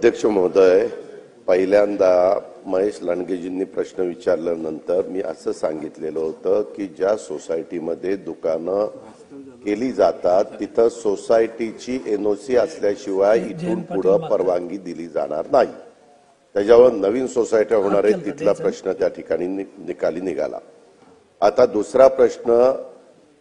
अध्यक्ष महोदय, पहिल्यांदा महेश लांडगेजींनी प्रश्न विचारल्यानंतर मी असं सांगितलेलं होतं की ज्या सोसायटीमध्ये दुकानं केली जातात तिथं सोसायटीची एनओसी असल्याशिवाय इथून पुढे परवानगी दिली जाणार नाही। त्याच्यावर नवीन सोसायट्या होणार आहेत तिथला प्रश्न त्या ठिकाणी निकाली निघाला। आता दुसरा प्रश्न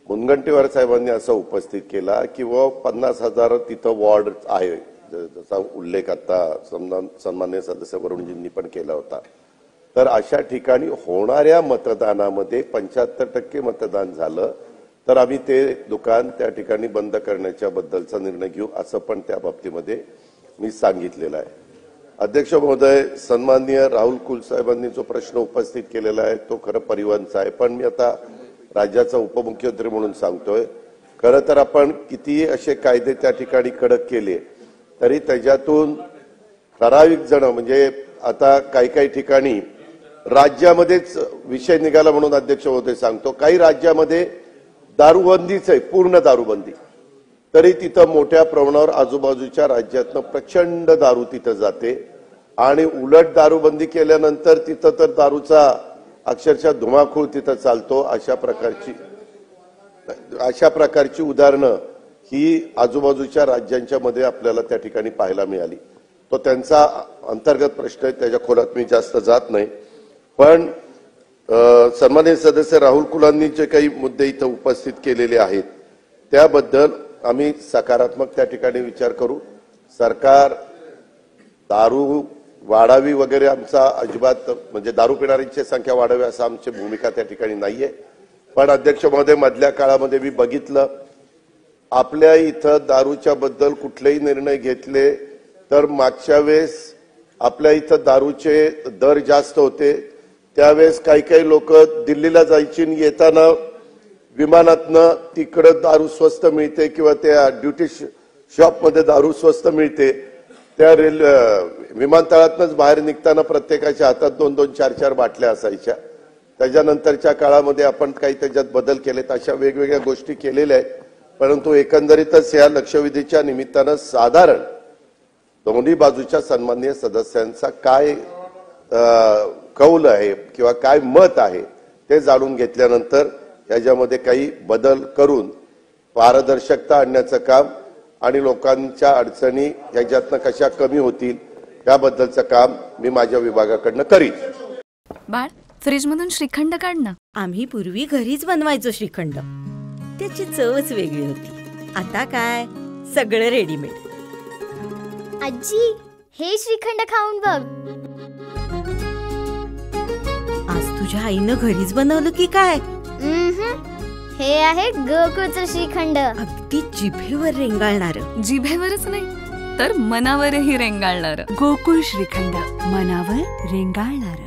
मुनगंटीवार साहेबांनी असा उपस्थित केला की 50,000 तिथं वॉर्ड आहे, जसा उल्लेख आता सन्माननीय सदस्य वरुणजींनी पण केला होता। तर अशा ठिकाणी होणाऱ्या मतदानामध्ये 75% मतदान झालं तर आम्ही ते दुकान त्या ठिकाणी बंद करण्याच्या बद्दलचा निर्णय घेऊ असं पण त्या बाबतीमध्ये मी सांगितलेलं आहे। अध्यक्ष महोदय, सन्माननीय राहुल कुल साहेबांनी जो प्रश्न उपस्थित केलेला आहे तो खरं परिवहनचा आहे, पण मी आता राज्याचा उपमुख्यमंत्री म्हणून सांगतोय, खरं तर आपण किती असे कायदे त्या ठिकाणी कडक केले तरी त्याच्यातून ठराविक जण म्हणजे आता काही ठिकाणी राज्यामध्येच विषय निघाला म्हणून अध्यक्ष महोदय सांगतो, काही राज्यामध्ये दारूबंदीच आहे, पूर्ण दारूबंदी, तरी तिथं मोठ्या प्रमाणावर आजूबाजूच्या राज्यातनं प्रचंड दारू तिथं जाते आणि उलट दारूबंदी केल्यानंतर तिथं तर दारूचा अक्षरशः धुमाकूळ तिथं चालतो। अशा प्रकारची उदाहरणं ही आजूबाजूच्या राज्यांच्या मध्ये आपल्याला त्या ठिकाणी पाहायला मिळाली। तो त्यांचा अंतर्गत प्रश्न आहे, त्याच्या खोलात मी जास्त जात नाही, पण सन्माननीय सदस्य राहुल कुलांनी जे काही मुद्दे इथं उपस्थित केलेले आहेत त्याबद्दल आम्ही सकारात्मक त्या ठिकाणी विचार करू। सरकार दारू वाढावी वगैरे आमचा अजिबात म्हणजे दारू पिणाऱ्यांची संख्या वाढावी असं आमची भूमिका त्या ठिकाणी नाहीये, पण अध्यक्ष महोदय मधल्या काळामध्ये मी बघितलं आपल्या इथं दारूच्या बद्दल कुठलेही निर्णय घेतले तर मागच्या वेळेस आपल्या इथं दारूचे दर जास्त होते, त्यावेळेस काही लोक दिल्लीला जायची येताना विमानातनं तिकडं दारू स्वस्त मिळते किंवा त्या ड्युटी शॉप मध्ये दारू स्वस्त मिळते, त्या विमानतळातनच बाहेर निघताना प्रत्येकाच्या हातात 2-2, 4-4 बाटल्या असायच्या। त्याच्यानंतरच्या काळामध्ये आपण काही त्याच्यात बदल केलेत, अशा वेगवेगळ्या गोष्टी केलेल्या आहेत, परंतु एकंदरीतच या लक्षवेधीच्या निमित्तानं साधारण दोन्ही बाजूच्या सन्माननीय सदस्यांचा काय कौल आहे किंवा काय मत आहे ते जाणून घेतल्यानंतर याच्यामध्ये काही बदल करून पारदर्शकता आणण्याचं काम आणि लोकांच्या अडचणी याच्यातनं कशा कमी होतील याबद्दलचं काम मी माझ्या विभागाकडनं करीन। बाळ, फ्रीज मधून श्रीखंड काढ ना। आम्ही पूर्वी घरीच बनवायचो श्रीखंड, त्याची चवच वेगळी होती। आता काय सगळं रेडीमेड। आजी, हे श्रीखंड खाऊन बघ। आज तुझ्या आईनं घरीच बनवलं की काय? हे आहे गोकुळचं श्रीखंड, अगदी जिभेवर रेंगाळणार। जिभेवरच नाही तर मनावरही रेंगाळणार। गोकुळ श्रीखंड, मनावर रेंगाळणार।